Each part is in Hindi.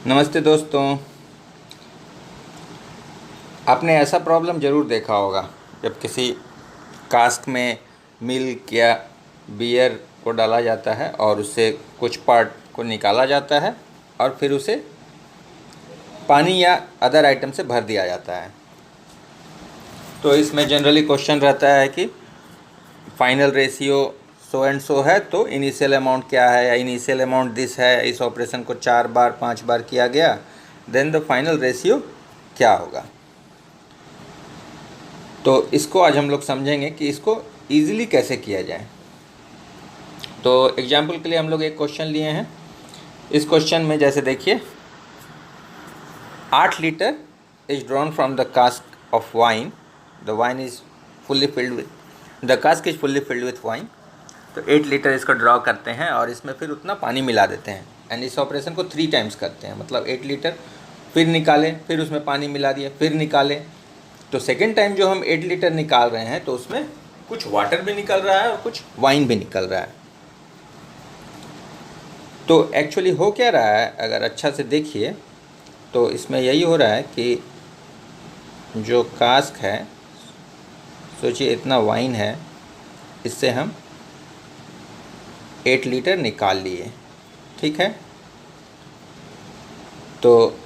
नमस्ते दोस्तों। आपने ऐसा प्रॉब्लम ज़रूर देखा होगा जब किसी कास्क में मिल्क या बियर को डाला जाता है और उससे कुछ पार्ट को निकाला जाता है और फिर उसे पानी या अदर आइटम से भर दिया जाता है। तो इसमें जनरली क्वेश्चन रहता है कि final ratio so and so है, तो इनिशियल अमाउंट क्या है या इनिशियल अमाउंट दिस है। इस ऑपरेशन को 4 बार 5 बार किया गया, देन द फाइनल रेशियो क्या होगा। तो इसको आज हम लोग समझेंगे कि इसको ईज़िली कैसे किया जाए। तो एग्जाम्पल के लिए हम लोग एक क्वेश्चन लिए हैं। इस क्वेश्चन में जैसे देखिए, 8 litre is drawn from the cask of wine, the wine is fully filled with the cask is fully filled with wine. तो 8 लीटर इसको ड्रॉ करते हैं और इसमें फिर उतना पानी मिला देते हैं एंड इस ऑपरेशन को 3 टाइम्स करते हैं। मतलब 8 लीटर फिर निकालें, फिर उसमें पानी मिला दिए, फिर निकालें। तो सेकेंड टाइम जो हम 8 लीटर निकाल रहे हैं तो उसमें कुछ वाटर भी निकल रहा है और कुछ वाइन भी निकल रहा है। तो एक्चुअली हो क्या रहा है, अगर अच्छा से देखिए तो इसमें यही हो रहा है कि जो कास्क है, सोचिए इतना वाइन है, इससे हम 8 लीटर निकाल लिए, ठीक है। तो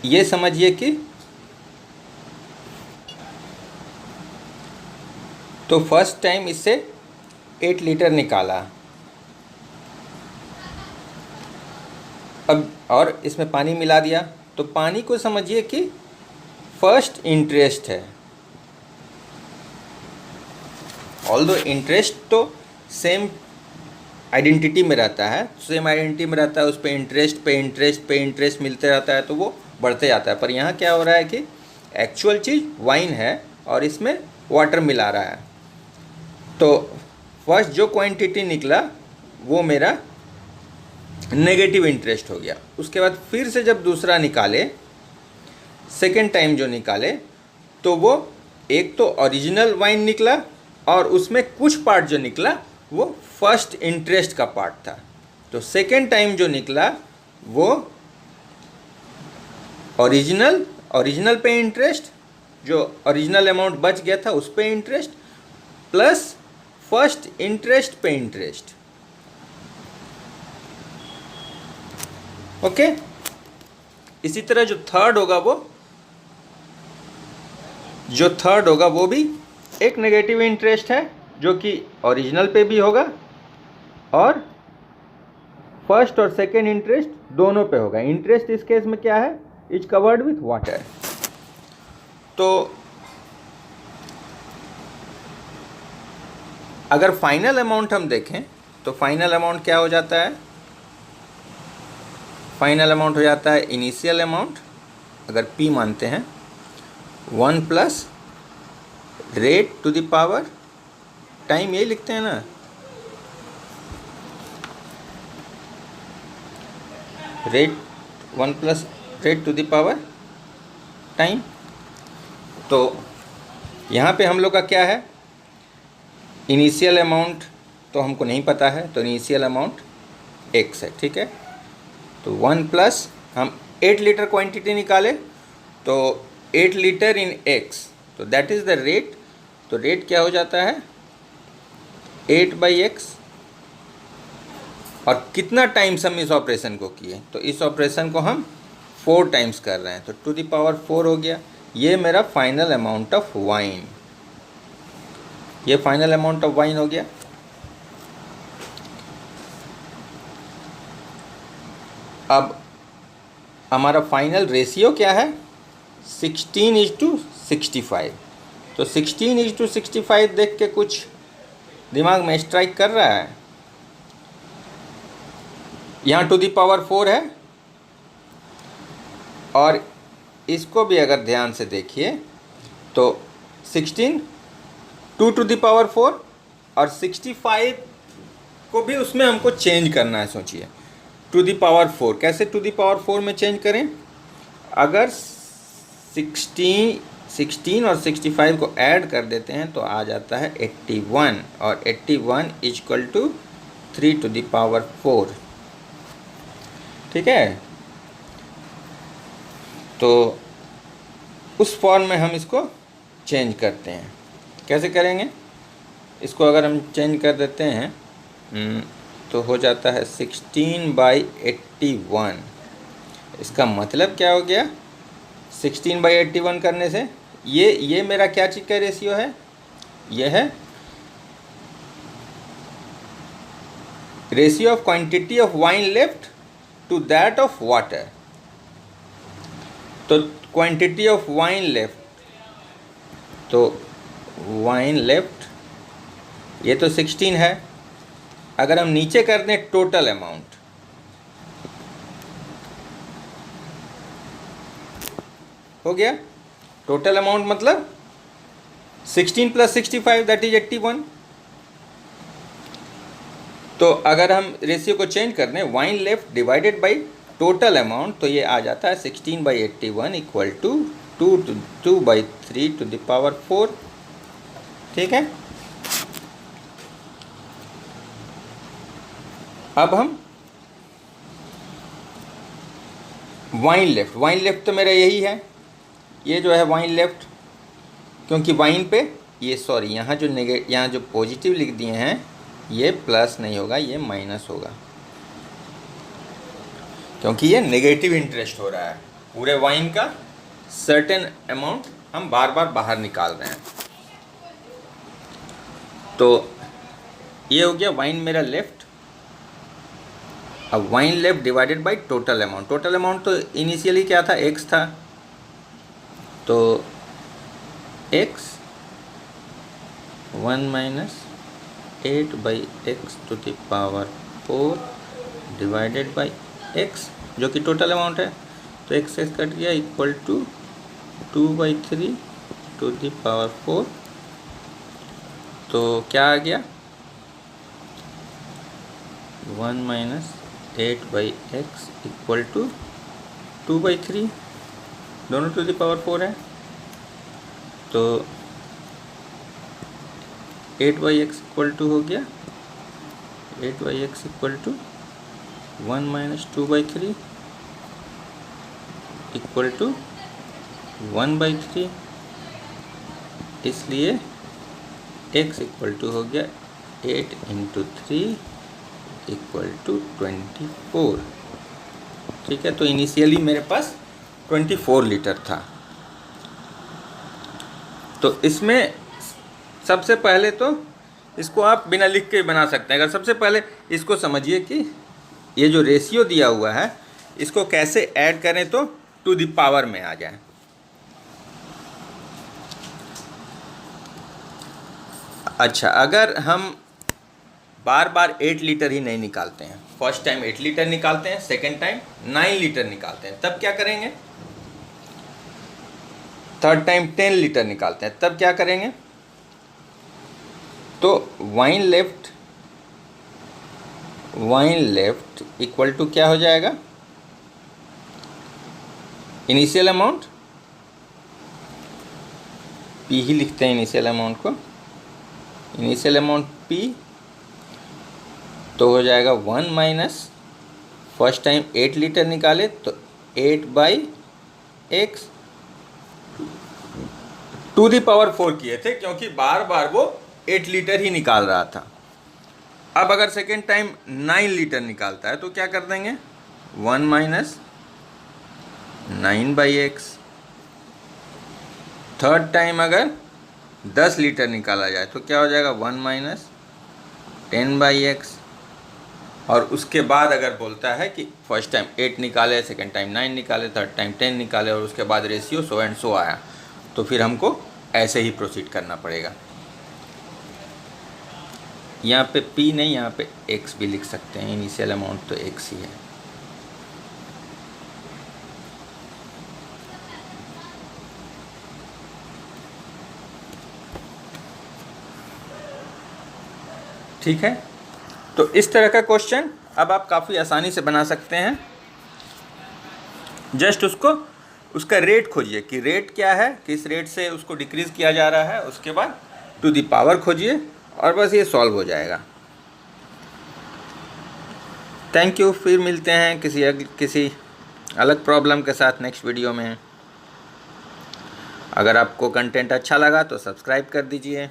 ये समझिए कि तो फर्स्ट टाइम इससे 8 लीटर निकाला, अब और इसमें पानी मिला दिया। तो पानी को समझिए कि फर्स्ट इंटरेस्ट है। ऑल्दो इंटरेस्ट तो सेम आइडेंटिटी में रहता है, उस पर इंटरेस्ट मिलते रहता है, तो वो बढ़ते जाता है। पर यहाँ क्या हो रहा है कि एक्चुअल चीज़ वाइन है और इसमें वाटर मिला रहा है। तो फर्स्ट जो क्वांटिटी निकला वो मेरा नेगेटिव इंटरेस्ट हो गया। उसके बाद फिर से जब दूसरा निकाले, सेकेंड टाइम जो निकाले, तो वो एक तो ओरिजिनल वाइन निकला और उसमें कुछ पार्ट जो निकला वो फर्स्ट इंटरेस्ट का पार्ट था। तो सेकेंड टाइम जो निकला वो ओरिजिनल पे इंटरेस्ट, जो ओरिजिनल अमाउंट बच गया था उस पे इंटरेस्ट, प्लस फर्स्ट इंटरेस्ट पे इंटरेस्ट। ओके। इसी तरह जो थर्ड होगा वो भी एक नेगेटिव इंटरेस्ट है, जो कि ओरिजिनल पे भी होगा और फर्स्ट और सेकेंड इंटरेस्ट दोनों पे होगा। इंटरेस्ट इस केस में क्या है, इज कवर्ड विथ वाटर। तो अगर फाइनल अमाउंट हम देखें तो फाइनल अमाउंट क्या हो जाता है, फाइनल अमाउंट हो जाता है इनिशियल अमाउंट, अगर P मानते हैं, 1 plus rate to the power time, यही लिखते हैं ना, rate 1 plus rate to the power time. तो यहाँ पे हम लोग का क्या है, इनिशियल अमाउंट तो हमको नहीं पता है, तो इनिशियल अमाउंट x है, ठीक है। तो 1 प्लस हम 8 लीटर क्वांटिटी निकाले, तो 8 लीटर इन x, तो दैट इज़ द रेट। तो रेट क्या हो जाता है, 8/x। और कितना टाइम्स हम इस ऑपरेशन को किए, तो इस ऑपरेशन को हम 4 टाइम्स कर रहे हैं, तो टू द पावर 4 हो गया। ये मेरा फाइनल अमाउंट ऑफ वाइन, ये फाइनल अमाउंट ऑफ वाइन हो गया। अब हमारा फाइनल रेशियो क्या है, 16:65। तो 16:65 देख के कुछ दिमाग में स्ट्राइक कर रहा है। यहाँ टू द पावर 4 है और इसको भी अगर ध्यान से देखिए तो 16 2 टू द पावर 4 और 65 को भी उसमें हमको चेंज करना है। सोचिए टू द पावर 4, कैसे टू द पावर 4 में चेंज करें, अगर 16 और 65 को ऐड कर देते हैं तो आ जाता है 81, और 81 equal to 3 to the power 4। ठीक है। तो उस फॉर्म में हम इसको चेंज करते हैं। कैसे करेंगे इसको? अगर हम चेंज कर देते हैं तो हो जाता है 16/81। इसका मतलब क्या हो गया? 16/81 करने से ये मेरा क्या चीज़ का रेशियो है? ये है ratio of quantity of wine left to that of water. तो क्वांटिटी ऑफ वाइन लेफ्ट, तो वाइन लेफ्ट ये तो 16 है। अगर हम नीचे कर दें टोटल अमाउंट, हो गया टोटल अमाउंट मतलब 16 + 65 दैट इज 81। तो अगर हम रेशियो को चेंज कर दें wine left divided by total amount, तो ये आ जाता है 16/81 इक्वल टू 2/3⁴। ठीक है। अब हम वाइन लेफ्ट तो मेरा यही है, ये जो है वाइन लेफ्ट, क्योंकि वाइन पे ये सॉरी यहाँ जो पॉजिटिव लिख दिए हैं ये प्लस नहीं होगा, ये माइनस होगा, क्योंकि ये नेगेटिव इंटरेस्ट हो रहा है। पूरे वाइन का सर्टेन अमाउंट हम बार बार बाहर निकाल रहे हैं। तो ये हो गया वाइन मेरा लेफ्ट। अब wine left divided by total amount. Total amount तो इनिशियली क्या था? x था, तो x 1 - 8/x⁴ divided by x, जो कि टोटल अमाउंट है। तो x कट गया इक्वल टू 2/3⁴। तो क्या आ गया? 1 - 8/x इक्वल टू 2/3, दोनों टू द पावर 4 है। तो 8/x इक्वल टू हो गया 8/x equal to 1 - 2/3 equal to 1/3। इसलिए x इक्वल टू हो गया 8 × 3 इक्वल टू 24। ठीक है। तो इनिशियली मेरे पास 24 लीटर था। तो इसमें सबसे पहले तो इसको आप बिना लिख के बना सकते हैं। अगर सबसे पहले इसको समझिए कि ये जो रेशियो दिया हुआ है इसको कैसे ऐड करें तो टू द पावर में आ जाए। अच्छा, अगर हम बार बार 8 लीटर ही नहीं निकालते हैं, फर्स्ट टाइम 8 लीटर निकालते हैं, सेकेंड टाइम 9 लीटर निकालते हैं, तब क्या करेंगे? थर्ड टाइम 10 लीटर निकालते हैं, तब क्या करेंगे? तो वाइन लेफ्ट इक्वल टू क्या हो जाएगा? इनिशियल अमाउंट P ही लिखते हैं इनिशियल अमाउंट को। इनिशियल अमाउंट P तो हो जाएगा 1 - फर्स्ट टाइम 8 लीटर निकाले तो 8/x टू द पावर 4 किए थे, क्योंकि बार बार वो 8 लीटर ही निकाल रहा था। अब अगर सेकेंड टाइम 9 लीटर निकालता है तो क्या कर देंगे? 1 - 9/x। थर्ड टाइम अगर 10 लीटर निकाला जाए तो क्या हो जाएगा? 1 - 10/x। और उसके बाद अगर बोलता है कि फर्स्ट टाइम 8 निकाले, सेकेंड टाइम 9 निकाले, थर्ड टाइम 10 निकाले और उसके बाद रेशियो सो एंड सो आया, तो फिर हमको ऐसे ही प्रोसीड करना पड़ेगा। यहाँ पे P नहीं, यहाँ पे X भी लिख सकते हैं। इनिशियल अमाउंट तो X ही है। ठीक है। तो इस तरह का क्वेश्चन अब आप काफ़ी आसानी से बना सकते हैं। जस्ट उसका रेट खोजिए कि रेट क्या है, किस रेट से उसको डिक्रीज़ किया जा रहा है, उसके बाद टू द पावर खोजिए और बस ये सॉल्व हो जाएगा। थैंक यू, फिर मिलते हैं किसी अलग प्रॉब्लम के साथ नेक्स्ट वीडियो में। अगर आपको कंटेंट अच्छा लगा तो सब्सक्राइब कर दीजिए।